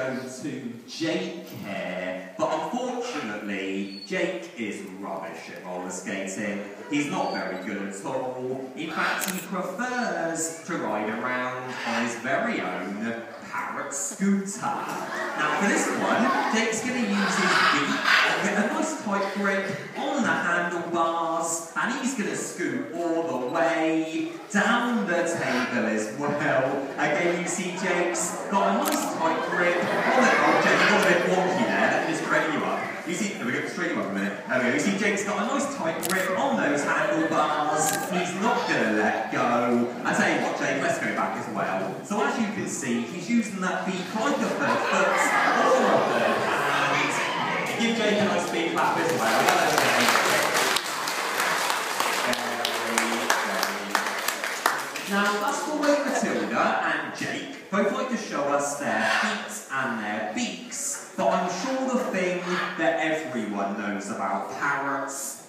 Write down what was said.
go to Jake here, but unfortunately, Jake is rubbish at roller skating. He's not very good at all. In fact, he prefers to ride around on his very own parrot scooter. Now for this one, Jake's going to use his beak and get a nice tight grip on the handlebars, and he's going to scoot all the way down the table as well. Again, you see Jake's got a nice tight grip on the... Oh, Jake, you got a bit wonky there. Let me just straighten you up. You see, we're going to straighten you up a minute. There we go. You see Jake's got a nice tight grip on those handlebars. He's not going to let go. I tell you what, Jake, let's go back as well. So as you can see, he's using that beak like a third foot or a third hand. Give Jake a nice beak clap as well. Well done, Jake. Now, that's the way Matilda and Jake both like to show us their feet and their beaks, but I'm sure the thing that everyone knows about parrots